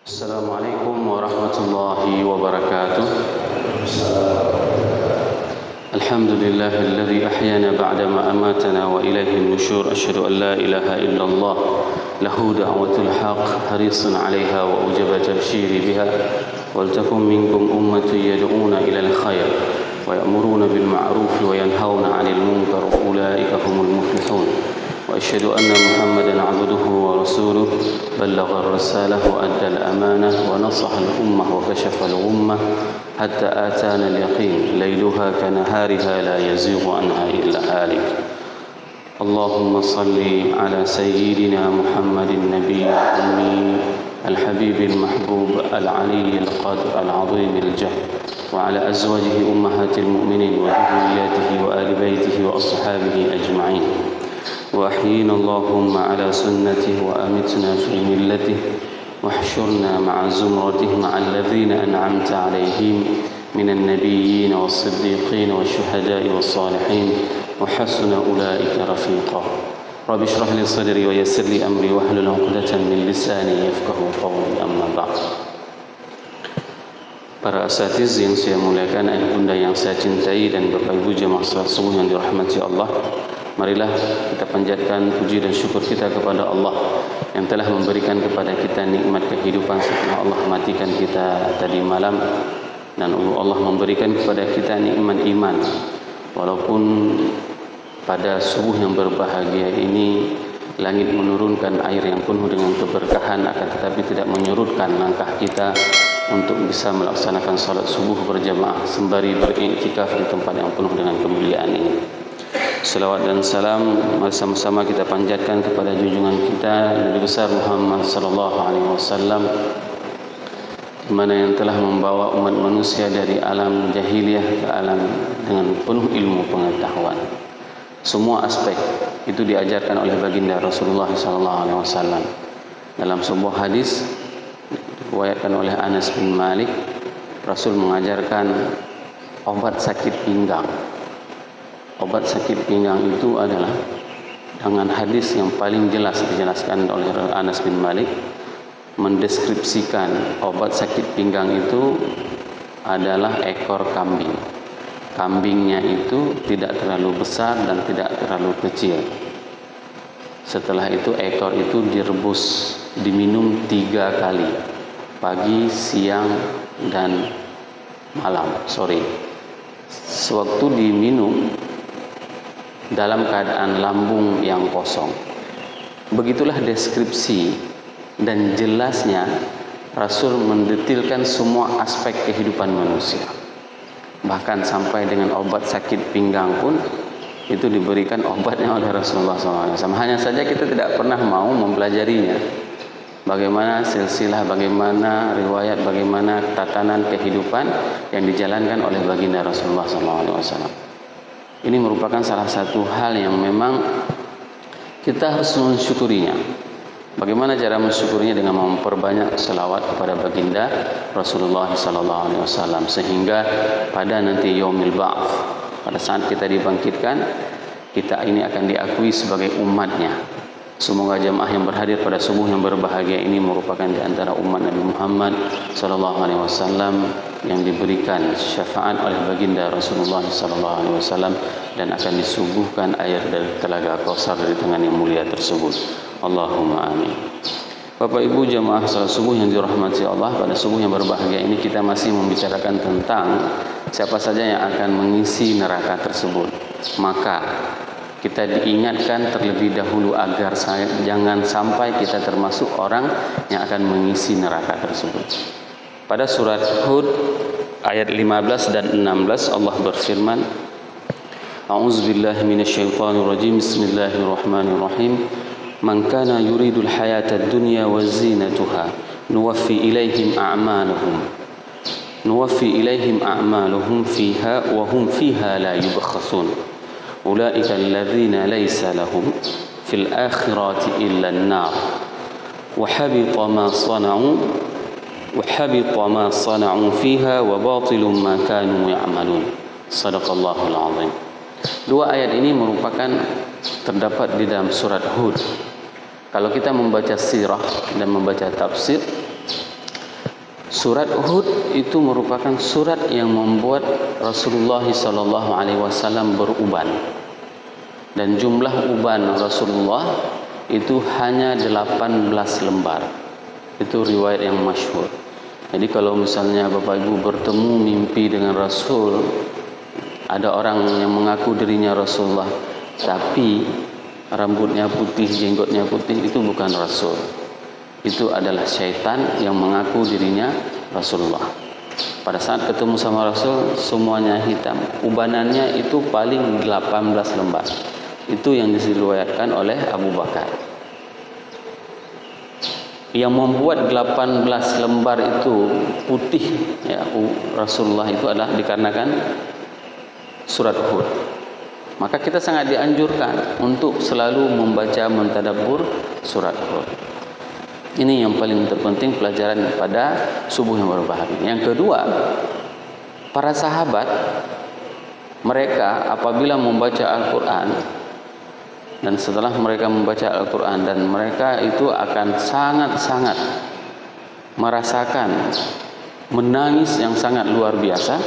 السلام عليكم ورحمة الله وبركاته. الحمد لله الذي أحيانا بعدما أماتنا وإليه النشور. أشهد أن لا إله إلا الله له دعوة الحق حريص عليها وأوجب تبشيري بها. ولتكن منكم أمة يدعون إلى الخير ويأمرون بالمعروف وينهون عن المنكر أولئك هم المفلحون. وأشهد أن محمدا عبده ورسوله بلغ الرسالة وأدى الأمانة ونصح الأمة وكشف الغمة حتى آتانا اليقين ليلها كنهارها لا يزيغ عنها إلا هالك. اللهم صل على سيدنا محمد النبي الأمي الحبيب المحبوب العلي القدر العظيم الجهد وعلى أزواجه أمهات المؤمنين وذرياته وآل بيته وأصحابه أجمعين. وأحيينا اللهم على سنته وأمتنا في ملته واحشرنا مع زمرته مع الذين أنعمت عليهم من النبيين والصديقين والشهداء والصالحين وحسن أولئك رفيقا. رب اشرح لي صدري ويسر لي أمري واحلل عقدة من لساني يفقهوا قولي. أما بعد. Para asatiz yang saya muliakan, ayah bunda yang saya cintai, dan Bapak Ibu jemaah salat subuh yang dirahmati Allah, marilah kita panjatkan puji dan syukur kita kepada Allah yang telah memberikan kepada kita nikmat kehidupan setelah Allah matikan kita tadi malam, dan Allah memberikan kepada kita nikmat iman. Walaupun pada subuh yang berbahagia ini langit menurunkan air yang penuh dengan keberkahan, akan tetapi tidak menyurutkan langkah kita untuk bisa melaksanakan salat subuh berjamaah sembari beriktikaf di tempat yang penuh dengan kemuliaan ini. Salawat dan salam mari sama-sama kita panjatkan kepada junjungan kita Nabi besar Muhammad sallallahu alaihi wasallam, mana yang telah membawa umat manusia dari alam jahiliyah ke alam dengan penuh ilmu pengetahuan. Semua aspek itu diajarkan oleh baginda Rasulullah sallallahu alaihi wasallam. Dalam sebuah hadis diriwayatkan oleh Anas bin Malik, Rasul mengajarkan obat sakit pinggang. Obat sakit pinggang itu adalah dengan hadis yang paling jelas dijelaskan oleh Anas bin Malik, mendeskripsikan obat sakit pinggang itu adalah ekor kambing. Kambingnya itu tidak terlalu besar dan tidak terlalu kecil. Setelah itu ekor itu direbus, diminum 3 kali, pagi, siang, dan malam, sore. Sewaktu diminum dalam keadaan lambung yang kosong. Begitulah deskripsi dan jelasnya Rasul mendetilkan semua aspek kehidupan manusia. Bahkan sampai dengan obat sakit pinggang pun itu diberikan obatnya oleh Rasulullah SAW. Hanya saja kita tidak pernah mau mempelajarinya. Bagaimana silsilah, bagaimana riwayat, bagaimana tatanan kehidupan yang dijalankan oleh baginda Rasulullah SAW. Ini merupakan salah satu hal yang memang kita harus mensyukurinya. Bagaimana cara mensyukurinya? Dengan memperbanyak selawat kepada baginda Rasulullah SAW, sehingga pada nanti yaumil ba'ats, pada saat kita dibangkitkan, kita ini akan diakui sebagai umatnya. Semoga jemaah yang berhadir pada subuh yang berbahagia ini merupakan di antara umat Nabi Muhammad SAW yang diberikan syafaat oleh baginda Rasulullah SAW dan akan disuguhkan air dari telaga Kausar dari tangan yang mulia tersebut. Allahumma amin. Bapak Ibu jemaah salat subuh yang dirahmati Allah, pada subuh yang berbahagia ini kita masih membicarakan tentang siapa saja yang akan mengisi neraka tersebut. Maka kita diingatkan terlebih dahulu agar jangan sampai kita termasuk orang yang akan mengisi neraka tersebut. Pada surat Hud ayat 15 dan 16 Allah berfirman, A'udzubillahi minasyaitonirrajim. Bismillahirrahmanirrahim. Man kana yuridul hayatad dunya wa zinatuha nuwaffi ilaihim a'maluhum fiha wa hum fiha la yubkhasun. Ulaika alladhina laysa lahum fil akhirati illa an-nar wa habita ma sana'u fiha wa batilun ma kanu ya'malun. Shadaqallahul azim. Dua ayat ini merupakan terdapat di dalam surat Hud. Kalau kita membaca sirah dan membaca tafsir, Surat Hud itu merupakan surat yang membuat Rasulullah SAW beruban, dan jumlah uban Rasulullah itu hanya 18 lembar. Itu riwayat yang masyhur. Jadi kalau misalnya Bapak Ibu bertemu mimpi dengan Rasul, ada orang yang mengaku dirinya Rasulullah tapi rambutnya putih, jenggotnya putih, itu bukan Rasul. Itu adalah syaitan yang mengaku dirinya Rasulullah. Pada saat ketemu sama Rasul, semuanya hitam. Ubanannya itu paling 18 lembar. Itu yang diriwayatkan oleh Abu Bakar. Yang membuat 18 lembar itu putih, ya, Rasulullah itu adalah dikarenakan surat Hud. Maka kita sangat dianjurkan untuk selalu membaca, mentadabbur surat Hud. Ini yang paling terpenting pelajaran pada subuh yang berbahagia. Yang kedua, para sahabat, mereka apabila membaca Al-Quran, dan setelah mereka membaca Al-Quran, dan mereka itu akan sangat-sangat merasakan menangis yang sangat luar biasa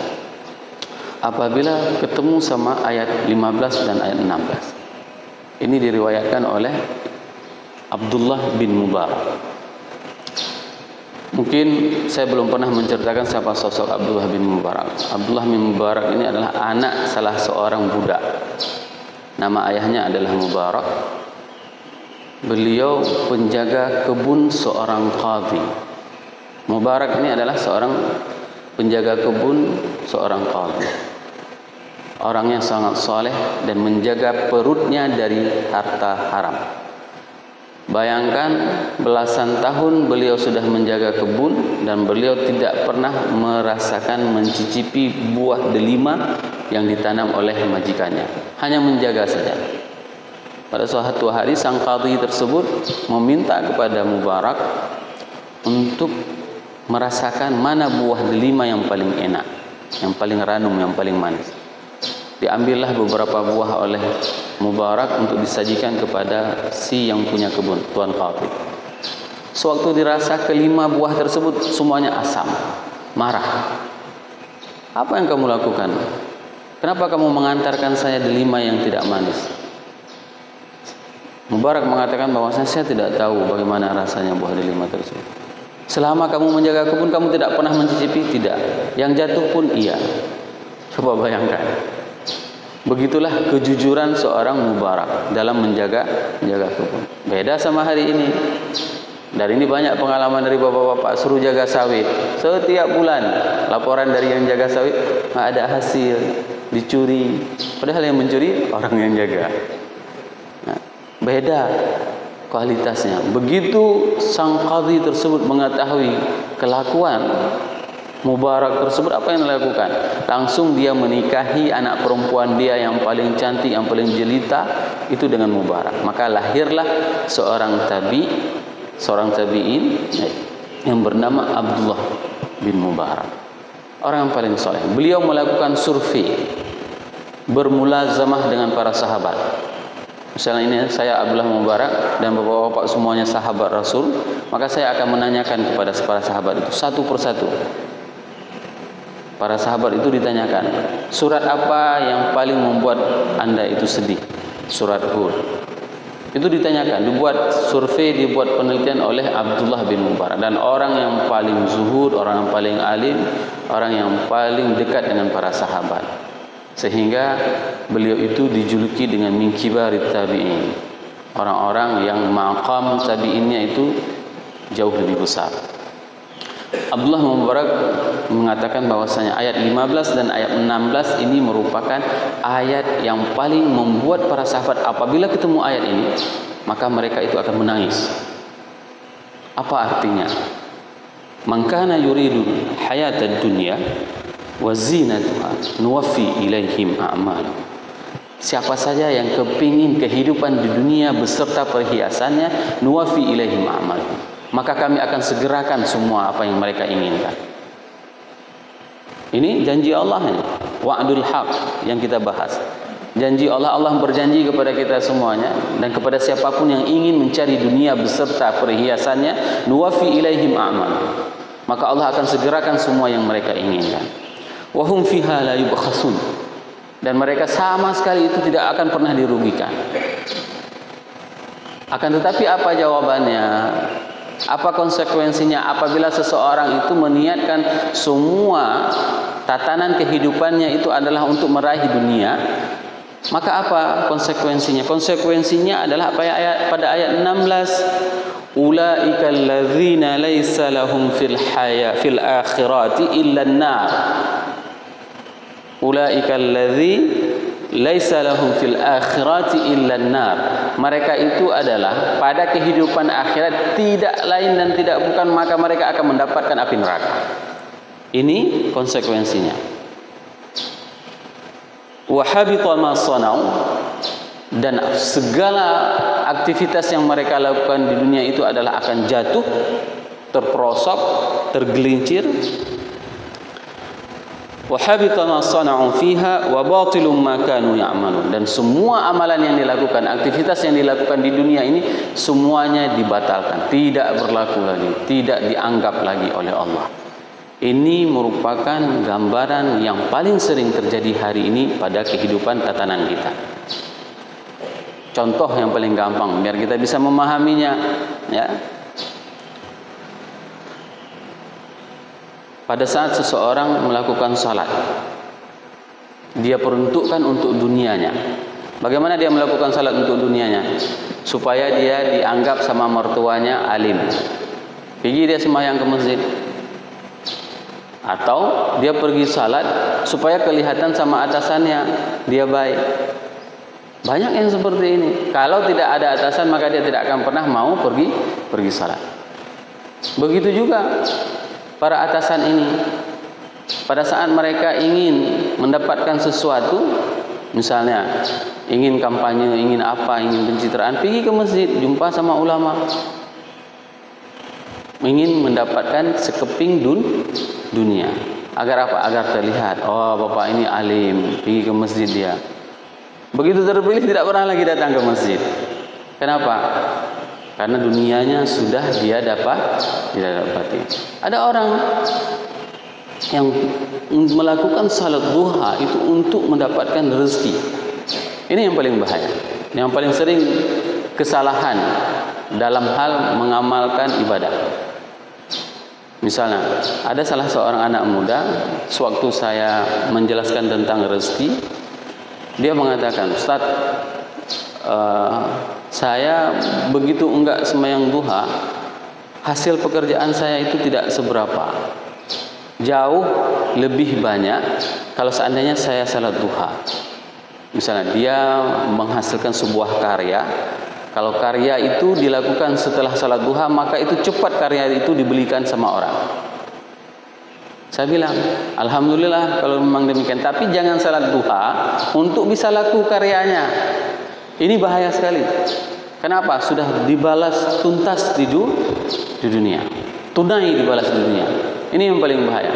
apabila ketemu sama ayat 15 dan ayat 16. Ini diriwayatkan oleh Abdullah bin Mubarak. Mungkin saya belum pernah menceritakan siapa sosok Abdullah bin Mubarak. Abdullah bin Mubarak ini adalah anak salah seorang budak. Nama ayahnya adalah Mubarak. Beliau penjaga kebun seorang qadhi. Mubarak ini adalah seorang penjaga kebun seorang qadhi. Orang yang sangat soleh dan menjaga perutnya dari harta haram. Bayangkan belasan tahun beliau sudah menjaga kebun dan beliau tidak pernah merasakan mencicipi buah delima yang ditanam oleh majikannya. Hanya menjaga saja. Pada suatu hari sang qadhi tersebut meminta kepada Mubarak untuk merasakan mana buah delima yang paling enak, yang paling ranum, yang paling manis. Diambillah beberapa buah oleh Mubarak untuk disajikan kepada si yang punya kebun, tuan qadhi. Sewaktu dirasa kelima buah tersebut semuanya asam, marah. Apa yang kamu lakukan? Kenapa kamu mengantarkan saya delima yang tidak manis? Mubarak mengatakan bahwasanya saya tidak tahu bagaimana rasanya buah delima tersebut. Selama kamu menjaga kebun, kamu tidak pernah mencicipi? Tidak. Yang jatuh pun iya. Coba bayangkan. Begitulah kejujuran seorang Mubarak dalam menjaga kebun. Beda sama hari ini. Dan ini banyak pengalaman dari bapak-bapak suruh jaga sawit. Setiap bulan laporan dari yang jaga sawit, nggak ada hasil, dicuri. Padahal yang mencuri orang yang jaga. Nah, beda kualitasnya. Begitu sang qadhi tersebut mengetahui kelakuan Mubarak tersebut, apa yang dilakukan? Langsung dia menikahi anak perempuan dia yang paling cantik, yang paling jelita itu dengan Mubarak. Maka lahirlah seorang tabi'in yang bernama Abdullah bin Mubarak. Orang yang paling soleh. Beliau melakukan survei, bermulazamah dengan para sahabat. Misalnya ini saya Abdullah Mubarak dan bapak-bapak semuanya sahabat Rasul, maka saya akan menanyakan kepada para sahabat itu satu persatu. Para sahabat itu ditanyakan, surat apa yang paling membuat anda itu sedih? Surat Hud. Itu ditanyakan, dibuat survei, dibuat penelitian oleh Abdullah bin Mubarak. Dan orang yang paling zuhud, orang yang paling alim, orang yang paling dekat dengan para sahabat. Sehingga beliau itu dijuluki dengan min kibarit tabi'in. Orang-orang yang maqam tabi'innya itu jauh lebih besar. Abdullah Mubarak mengatakan bahwasanya ayat 15 dan ayat 16 ini merupakan ayat yang paling membuat para sahabat apabila ketemu ayat ini, maka mereka itu akan menangis. Apa artinya? Man kana yuridu hayatad dunya wa zinatuha nuwaffi ilaihim a'malahum. Siapa saja yang kepingin kehidupan di dunia beserta perhiasannya, nuwaffi ilaihim a'malahum, maka kami akan segerakan semua apa yang mereka inginkan. Ini janji Allah ini, wa'dul haq yang kita bahas. Janji Allah, Allah berjanji kepada kita semuanya dan kepada siapapun yang ingin mencari dunia beserta perhiasannya, nuwaffi ilaihim a'mal. maka Allah akan segerakan semua yang mereka inginkan. Wa hum fiha la yubkhasun, dan mereka sama sekali itu tidak akan pernah dirugikan. Akan tetapi apa jawabannya? Apa konsekuensinya apabila seseorang itu meniatkan semua tatanan kehidupannya itu adalah untuk meraih dunia? Maka apa konsekuensinya? Konsekuensinya adalah pada ayat 16, ulaika alladzina laisa lahum fil akhirati illa an-nar. Ulaika alladzina laisa lahum fil akhirati illa an-nar. Mereka itu adalah pada kehidupan akhirat tidak lain dan tidak bukan maka mereka akan mendapatkan api neraka. Ini konsekuensinya. Wa habita ma sanau, dan segala aktivitas yang mereka lakukan di dunia itu adalah akan jatuh, terperosok, tergelincir. Wa habita ma sana'u fiha wa batilum ma kanu ya'malun, dan semua amalan yang dilakukan, aktivitas yang dilakukan di dunia ini semuanya dibatalkan, tidak berlaku lagi, tidak dianggap lagi oleh Allah. Ini merupakan gambaran yang paling sering terjadi hari ini pada kehidupan tatanan kita. Contoh yang paling gampang biar kita bisa memahaminya, ya. Pada saat seseorang melakukan salat, dia peruntukkan untuk dunianya. Bagaimana dia melakukan salat untuk dunianya? Supaya dia dianggap sama mertuanya alim. Pergi dia sembahyang ke masjid. Atau dia pergi salat supaya kelihatan sama atasannya dia baik. Banyak yang seperti ini. Kalau tidak ada atasan maka dia tidak akan pernah mau pergi salat. Begitu juga para atasan ini, pada saat mereka ingin mendapatkan sesuatu, misalnya ingin kampanye, ingin apa, ingin pencitraan, pergi ke masjid, jumpa sama ulama, ingin mendapatkan sekeping dunia. Agar apa? Agar terlihat, oh bapak ini alim, pergi ke masjid dia. Begitu terpilih tidak pernah lagi datang ke masjid. Kenapa? Karena dunianya sudah dia dapati. Ada orang yang melakukan salat duha itu untuk mendapatkan rezeki. Ini yang paling bahaya. Yang paling sering kesalahan dalam hal mengamalkan ibadah. Misalnya, ada salah seorang anak muda, sewaktu saya menjelaskan tentang rezeki, dia mengatakan, Ustaz, saya begitu enggak sembahyang duha, hasil pekerjaan saya itu tidak seberapa. Jauh lebih banyak kalau seandainya saya salat duha. Misalnya dia menghasilkan sebuah karya, kalau karya itu dilakukan setelah salat duha, maka itu cepat karya itu dibelikan sama orang. Saya bilang, alhamdulillah kalau memang demikian, tapi jangan salat duha untuk bisa laku karyanya. Ini bahaya sekali. Kenapa? Sudah dibalas tuntas di dunia. Tunai dibalas di dunia. Ini yang paling bahaya.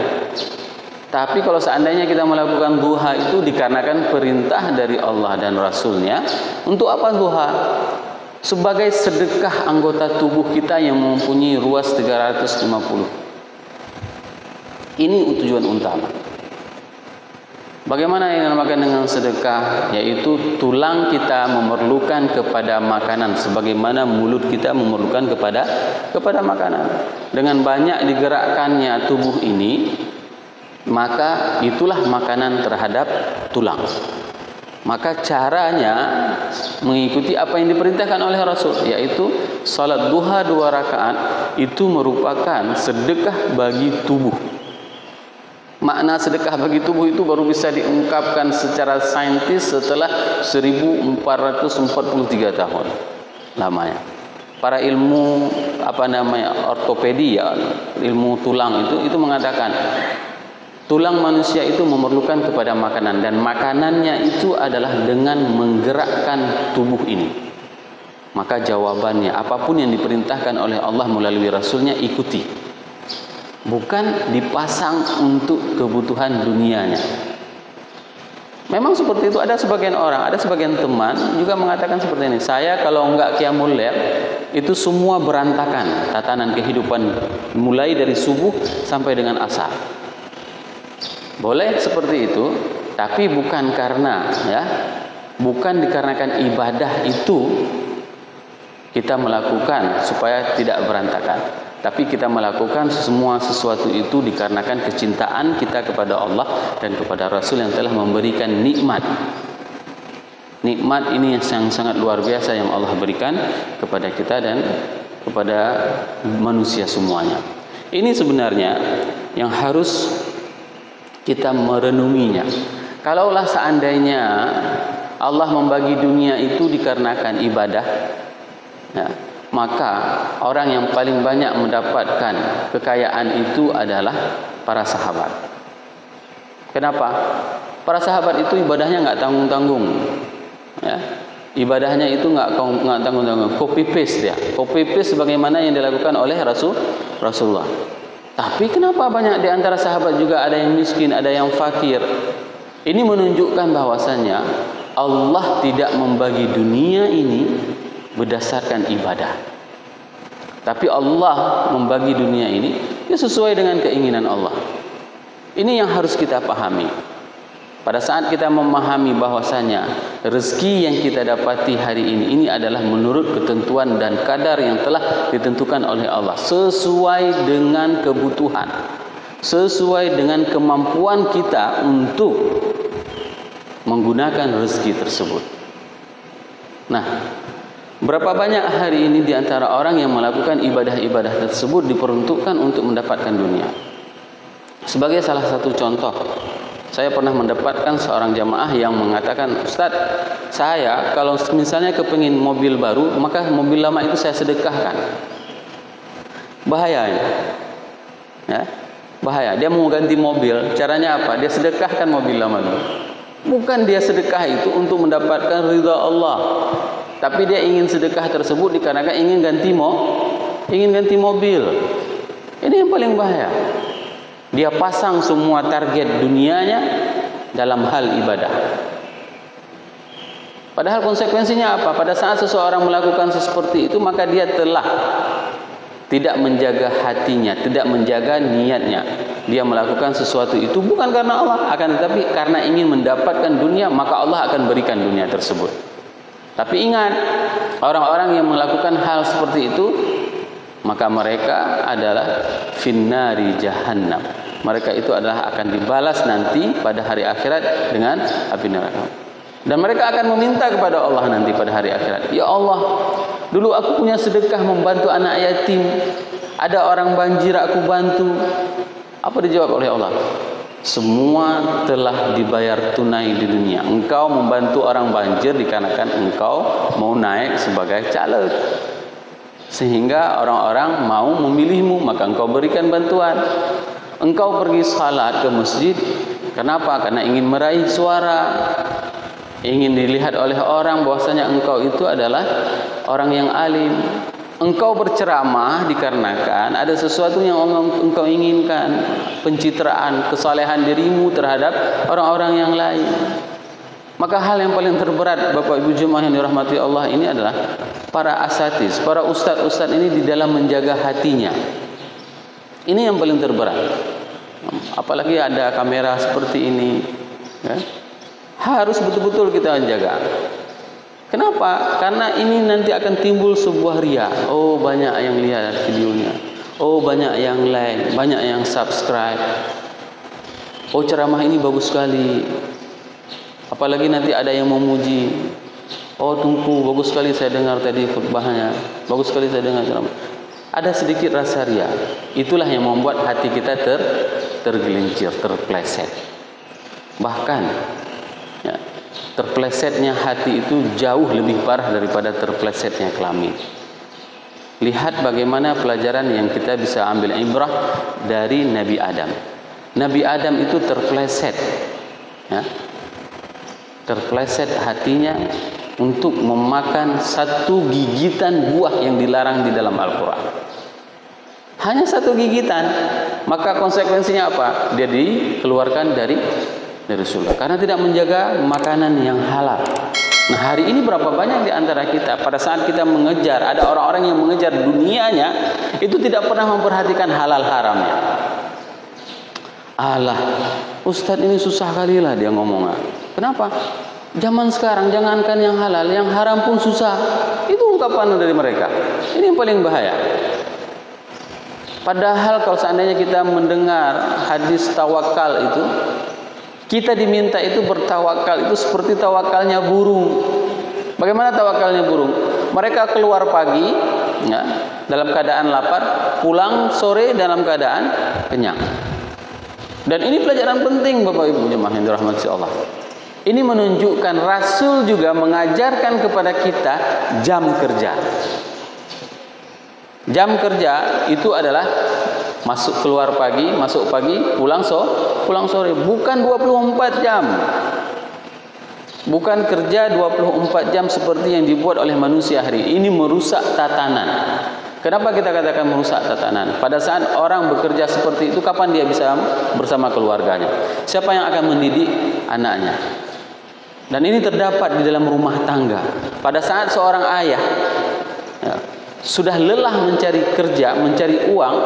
Tapi kalau seandainya kita melakukan duha itu dikarenakan perintah dari Allah dan Rasulnya, untuk apa duha? Sebagai sedekah anggota tubuh kita yang mempunyai ruas 350. Ini tujuan utama. Bagaimana yang dinamakan dengan sedekah? Yaitu tulang kita memerlukan kepada makanan, sebagaimana mulut kita memerlukan kepada makanan. Dengan banyak digerakkannya tubuh ini, maka itulah makanan terhadap tulang. Maka caranya mengikuti apa yang diperintahkan oleh Rasul, yaitu salat duha 2 rakaat itu merupakan sedekah bagi tubuh. Makna sedekah bagi tubuh itu baru bisa diungkapkan secara saintis setelah 1443 tahun lamanya. Para ilmu ortopedi, ya, ilmu tulang itu mengatakan tulang manusia itu memerlukan kepada makanan, dan makanannya itu adalah dengan menggerakkan tubuh ini. Maka jawabannya, apapun yang diperintahkan oleh Allah melalui Rasulnya, ikuti. Bukan dipasang untuk kebutuhan dunianya. Memang seperti itu. Ada sebagian orang, ada sebagian teman juga mengatakan seperti ini. Saya kalau enggak qiyamul lail, itu semua berantakan tatanan kehidupan mulai dari subuh sampai dengan asar. Boleh seperti itu, tapi bukan karena bukan dikarenakan ibadah itu kita melakukan supaya tidak berantakan, tapi kita melakukan semua sesuatu itu dikarenakan kecintaan kita kepada Allah dan kepada Rasul yang telah memberikan nikmat. Nikmat ini yang sangat luar biasa yang Allah berikan kepada kita dan kepada manusia semuanya. Ini sebenarnya yang harus kita merenunginya. Kalaulah seandainya Allah membagi dunia itu dikarenakan ibadah, maka orang yang paling banyak mendapatkan kekayaan itu adalah para sahabat. Kenapa? Para sahabat itu ibadahnya nggak tanggung-tanggung. Ibadahnya itu nggak tanggung-tanggung, copy paste dia, copy paste sebagaimana yang dilakukan oleh Rasulullah. Tapi kenapa banyak di antara sahabat juga ada yang miskin, ada yang fakir? Ini menunjukkan bahwasannya Allah tidak membagi dunia ini berdasarkan ibadah, tapi Allah membagi dunia ini sesuai dengan keinginan Allah. Ini yang harus kita pahami. Pada saat kita memahami bahwasanya rezeki yang kita dapati hari ini adalah menurut ketentuan dan kadar yang telah ditentukan oleh Allah, sesuai dengan kebutuhan, sesuai dengan kemampuan kita untuk menggunakan rezeki tersebut. Nah, berapa banyak hari ini di antara orang yang melakukan ibadah-ibadah tersebut diperuntukkan untuk mendapatkan dunia. Sebagai salah satu contoh, saya pernah mendapatkan seorang jamaah yang mengatakan, Ustaz, saya kalau misalnya kepingin mobil baru, maka mobil lama itu saya sedekahkan. Bahaya ini. Bahaya. Dia mau ganti mobil, caranya apa? Dia sedekahkan mobil lama itu. Bukan dia sedekah itu untuk mendapatkan ridha Allah, tapi dia ingin sedekah tersebut dikarenakan ingin ganti mobil. Ini yang paling bahaya. Dia pasang semua target dunianya dalam hal ibadah. Padahal konsekuensinya apa? Pada saat seseorang melakukan seperti itu, maka dia telah tidak menjaga hatinya, tidak menjaga niatnya. Dia melakukan sesuatu itu bukan karena Allah, akan tetapi karena ingin mendapatkan dunia, maka Allah akan berikan dunia tersebut. Tapi ingat, orang-orang yang melakukan hal seperti itu, maka mereka adalah finnari jahannam. Mereka itu adalah akan dibalas nanti pada hari akhirat dengan api neraka. Dan mereka akan meminta kepada Allah nanti pada hari akhirat, ya Allah, dulu aku punya sedekah membantu anak yatim, ada orang banjir aku bantu. Apa dijawab oleh Allah? Semua telah dibayar tunai di dunia. Engkau membantu orang banjir dikarenakan engkau mau naik sebagai caleg, sehingga orang-orang mau memilihmu, maka engkau berikan bantuan. Engkau pergi salat ke masjid, kenapa? Karena ingin meraih suara, ingin dilihat oleh orang bahwasanya engkau itu adalah orang yang alim. Engkau berceramah dikarenakan ada sesuatu yang engkau inginkan, pencitraan, kesalehan dirimu terhadap orang-orang yang lain. Maka hal yang paling terberat Bapak Ibu jemaah yang dirahmati Allah ini adalah para asatiz, para ustadz-ustadz ini di dalam menjaga hatinya. Ini yang paling terberat. Apalagi ada kamera seperti ini, harus betul-betul kita jaga. Kenapa? Karena ini nanti akan timbul sebuah ria. Oh, banyak yang lihat videonya. Oh, banyak yang like, banyak yang subscribe. Oh, ceramah ini bagus sekali. Apalagi nanti ada yang memuji. Oh, Tunku, bagus sekali saya dengar tadi khutbahnya. Bagus sekali saya dengar ceramah. Ada sedikit rasa ria. Itulah yang membuat hati kita tergelincir, terpleset. Bahkan terplesetnya hati itu jauh lebih parah daripada terplesetnya kelamin. Lihat bagaimana pelajaran yang kita bisa ambil ibrah dari Nabi Adam. Nabi Adam itu terpleset, terpleset hatinya untuk memakan satu gigitan buah yang dilarang di dalam Al-Quran. Hanya satu gigitan, maka konsekuensinya apa? Dia dikeluarkan dari surga karena tidak menjaga makanan yang halal. Nah, hari ini berapa banyak di antara kita pada saat kita mengejar, ada orang-orang yang mengejar dunianya itu tidak pernah memperhatikan halal haramnya. Alah, Ustadz ini susah kali lah dia ngomongnya. Kenapa? Zaman sekarang jangankan yang halal, yang haram pun susah. Itu ungkapan dari mereka. Ini yang paling bahaya. Padahal kalau seandainya kita mendengar hadis tawakal itu, kita diminta itu bertawakal itu seperti tawakalnya burung. Bagaimana tawakalnya burung? Mereka keluar pagi ya, dalam keadaan lapar, pulang sore dalam keadaan kenyang. Dan ini pelajaran penting Bapak Ibu jemaah yang dirahmati Allah. Ini menunjukkan Rasul juga mengajarkan kepada kita jam kerja. Jam kerja itu adalah keluar pagi, masuk pagi, pulang sore. Bukan 24 jam. Bukan kerja 24 jam seperti yang dibuat oleh manusia hari ini, merusak tatanan. Kenapa kita katakan merusak tatanan? Pada saat orang bekerja seperti itu, kapan dia bisa bersama keluarganya? Siapa yang akan mendidik anaknya? Dan ini terdapat di dalam rumah tangga. Pada saat seorang ayah ya, sudah lelah mencari kerja, mencari uang,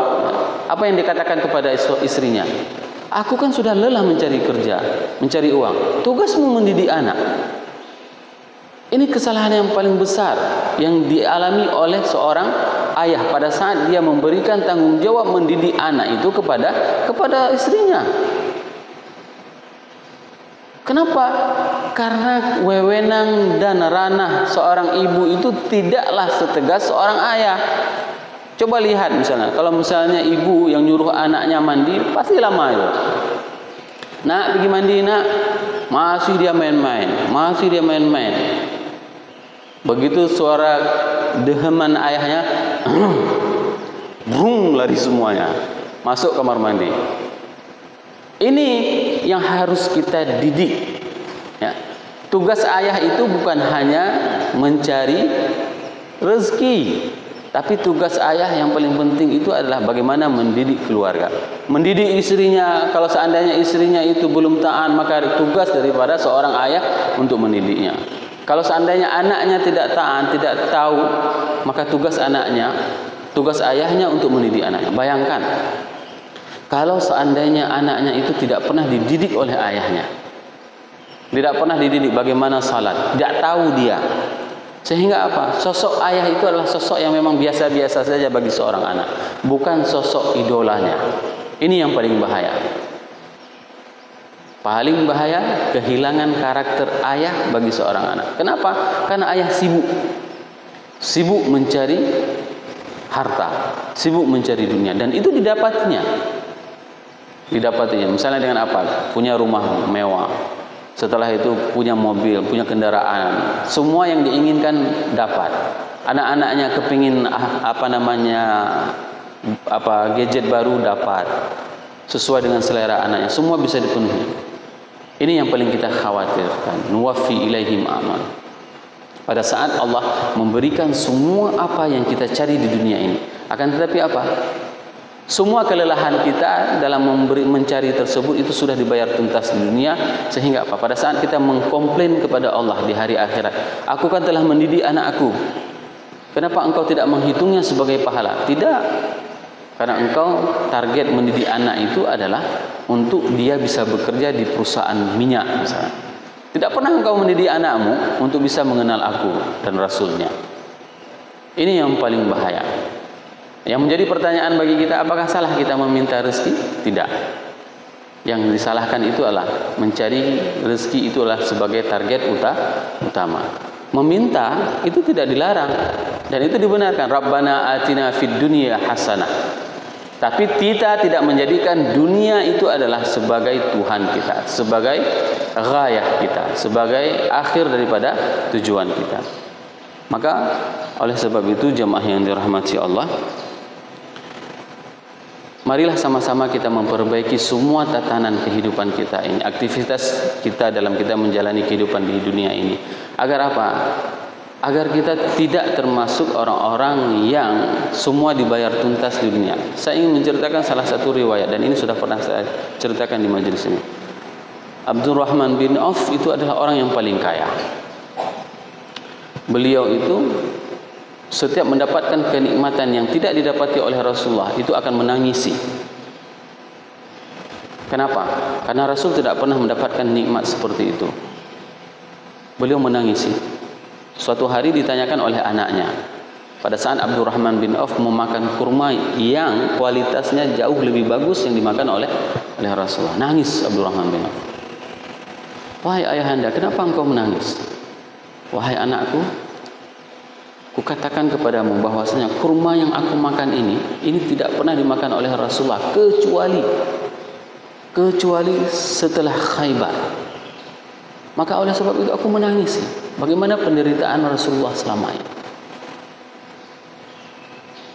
apa yang dikatakan kepada istrinya? Aku kan sudah lelah mencari kerja, mencari uang. Tugasmu mendidik anak. Ini kesalahan yang paling besar yang dialami oleh seorang ayah pada saat dia memberikan tanggung jawab mendidik anak itu kepada istrinya. Kenapa? Karena wewenang dan ranah seorang ibu itu tidaklah setegas seorang ayah. Coba lihat misalnya, kalau misalnya ibu yang nyuruh anaknya mandi, pasti lama itu. Nak, pergi mandi nak. Masih dia main-main. Begitu suara deheman ayahnya, brung, lari semuanya. Masuk kamar mandi. Ini yang harus kita didik. Ya. Tugas ayah itu bukan hanya mencari rezeki, tapi tugas ayah yang paling penting itu adalah bagaimana mendidik keluarga. Mendidik istrinya, kalau seandainya istrinya itu belum taat, maka tugas daripada seorang ayah untuk mendidiknya. Kalau seandainya anaknya tidak taat, tidak tahu, maka tugas ayahnya untuk mendidik anaknya. Bayangkan, kalau seandainya anaknya itu tidak pernah dididik oleh ayahnya, tidak pernah dididik bagaimana salat, tidak tahu dia. Sehingga apa? Sosok ayah itu adalah sosok yang memang biasa-biasa saja bagi seorang anak, bukan sosok idolanya. Ini yang paling bahaya. Paling bahaya kehilangan karakter ayah bagi seorang anak. Kenapa? Karena ayah sibuk mencari harta, sibuk mencari dunia, dan itu didapatnya. Misalnya dengan apa? Punya rumah mewah. Setelah itu punya mobil, punya kendaraan, semua yang diinginkan dapat. Anak-anaknya kepingin gadget baru dapat, sesuai dengan selera anaknya, semua bisa dipenuhi. Ini yang paling kita khawatirkan. Nuwaffi ilaihim amal. Pada saat Allah memberikan semua apa yang kita cari di dunia ini, akan tetapi apa? Semua kelelahan kita dalam mencari tersebut itu sudah dibayar tuntas di dunia. Sehingga apa? Pada saat kita mengkomplain kepada Allah di hari akhirat, aku kan telah mendidik anakku, kenapa engkau tidak menghitungnya sebagai pahala? Tidak. Karena engkau target mendidik anak itu adalah untuk dia bisa bekerja di perusahaan minyak misalnya. Tidak pernah engkau mendidik anakmu untuk bisa mengenal aku dan Rasulnya. Ini yang paling bahaya. Yang menjadi pertanyaan bagi kita, apakah salah kita meminta rezeki? Tidak. Yang disalahkan itu adalah mencari rezeki itulah sebagai target utama. Meminta itu tidak dilarang dan itu dibenarkan. Rabbana atina fid dunya hasanah. Tapi kita tidak menjadikan dunia itu adalah sebagai Tuhan kita, sebagai ghayah kita, sebagai akhir daripada tujuan kita. Maka oleh sebab itu jemaah yang dirahmati Allah, marilah sama-sama kita memperbaiki semua tatanan kehidupan kita ini, aktivitas kita dalam kita menjalani kehidupan di dunia ini. Agar apa? Agar kita tidak termasuk orang-orang yang semua dibayar tuntas di dunia. Saya ingin menceritakan salah satu riwayat, dan ini sudah pernah saya ceritakan di majelis ini. Abdurrahman bin Auf itu adalah orang yang paling kaya. Beliau itu setiap mendapatkan kenikmatan yang tidak didapati oleh Rasulullah itu akan menangisi. Kenapa? Karena Rasul tidak pernah mendapatkan nikmat seperti itu. Beliau menangisi. Suatu hari ditanyakan oleh anaknya, pada saat Abdurrahman bin Auf memakan kurma yang kualitasnya jauh lebih bagus yang dimakan oleh Rasulullah. Nangis Abdurrahman bin Auf. Wahai ayahanda, kenapa engkau menangis? Wahai anakku, kukatakan kepadamu bahwasanya kurma yang aku makan ini tidak pernah dimakan oleh Rasulullah kecuali setelah Khaybar. Maka oleh sebab itu aku menangis. Bagaimana penderitaan Rasulullah selama ini?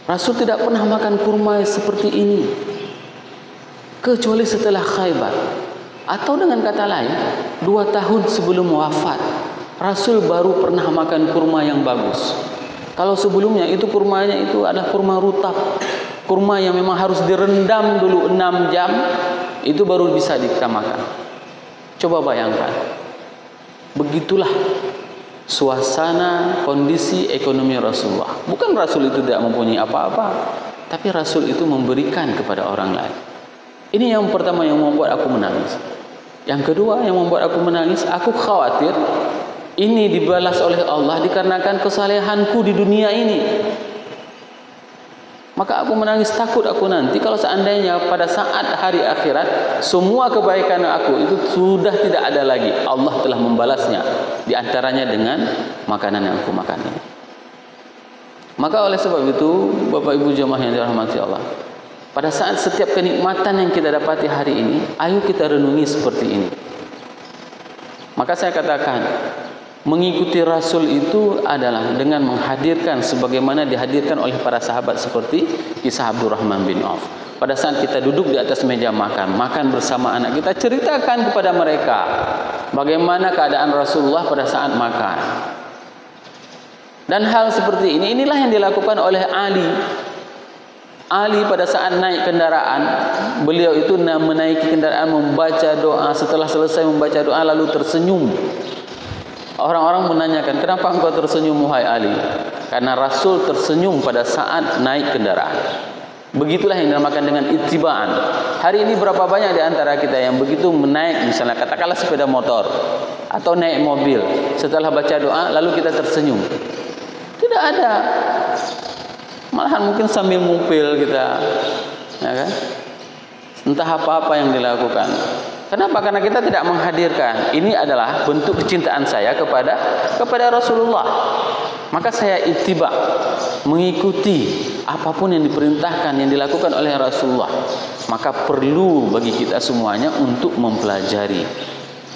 Rasul tidak pernah makan kurma seperti ini kecuali setelah Khaybar. Atau dengan kata lain, 2 tahun sebelum wafat, Rasul baru pernah makan kurma yang bagus. Kalau sebelumnya itu kurmanya itu adalah kurma rutab, kurma yang memang harus direndam dulu 6 jam, itu baru bisa kita makan. Coba bayangkan, begitulah suasana kondisi ekonomi Rasulullah. Bukan Rasul itu tidak mempunyai apa-apa, tapi Rasul itu memberikan kepada orang lain. Ini yang pertama yang membuat aku menangis. Yang kedua yang membuat aku menangis, aku khawatir ini dibalas oleh Allah dikarenakan kesalehanku di dunia ini. Maka aku menangis, takut aku nanti kalau seandainya pada saat hari akhirat semua kebaikan aku itu sudah tidak ada lagi, Allah telah membalasnya di antaranya dengan makanan yang aku makan ini. Maka oleh sebab itu Bapak Ibu jemaah yang dirahmati Allah, pada saat setiap kenikmatan yang kita dapati hari ini, ayo kita renungi seperti ini. Maka saya katakan, mengikuti Rasul itu adalah dengan menghadirkan sebagaimana dihadirkan oleh para sahabat seperti kisah Abdurrahman bin Auf. Pada saat kita duduk di atas meja makan bersama anak kita, ceritakan kepada mereka bagaimana keadaan Rasulullah pada saat makan. Dan hal seperti ini, inilah yang dilakukan oleh Ali. Ali pada saat naik kendaraan, beliau itu menaiki kendaraan membaca doa. Setelah selesai membaca doa lalu tersenyum. Orang-orang menanyakan, kenapa engkau tersenyum wahai Ali? Karena Rasul tersenyum pada saat naik kendaraan. Begitulah yang dinamakan dengan ittiba'an. Hari ini berapa banyak di antara kita yang begitu menaik, misalnya katakanlah sepeda motor atau naik mobil, setelah baca doa lalu kita tersenyum? Tidak ada. Malahan mungkin sambil ngupil kita, ya kan? Entah apa-apa yang dilakukan. Kenapa? Karena kita tidak menghadirkan. Ini adalah bentuk kecintaan saya kepada Rasulullah. Maka saya ittiba, mengikuti apapun yang diperintahkan, yang dilakukan oleh Rasulullah. Maka perlu bagi kita semuanya untuk mempelajari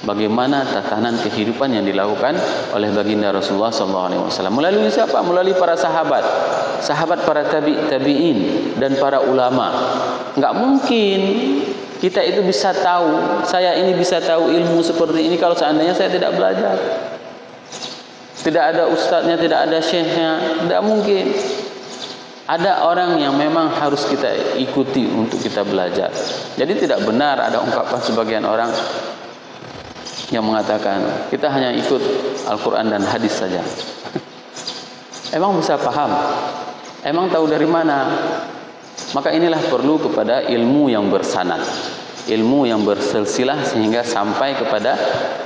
bagaimana tatanan kehidupan yang dilakukan oleh baginda Rasulullah SAW. Melalui siapa? Melalui para sahabat, para tabi'in dan para ulama. Enggak mungkin kita itu bisa tahu, saya ini bisa tahu ilmu seperti ini kalau seandainya saya tidak belajar. Tidak ada ustadznya, tidak ada syekhnya, tidak mungkin. Ada orang yang memang harus kita ikuti untuk kita belajar. Jadi tidak benar ada ungkapan sebagian orang yang mengatakan kita hanya ikut Al-Quran dan hadis saja. Emang bisa paham? Emang tahu dari mana? Maka inilah perlu kepada ilmu yang bersanad, ilmu yang bersilsilah sehingga sampai kepada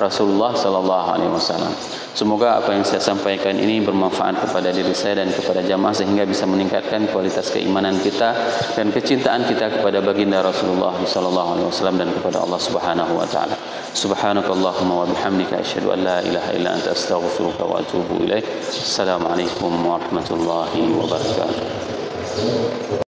Rasulullah SAW. Semoga apa yang saya sampaikan ini bermanfaat kepada diri saya dan kepada jamaah sehingga bisa meningkatkan kualitas keimanan kita dan kecintaan kita kepada baginda Rasulullah SAW dan kepada Allah Subhanahu wa taala. Subhanakallahumma wa bihamdika asyhadu an la ilaha illa anta astaghfiruka wa atubu ilaik. Assalamualaikum warahmatullahi wabarakatuh.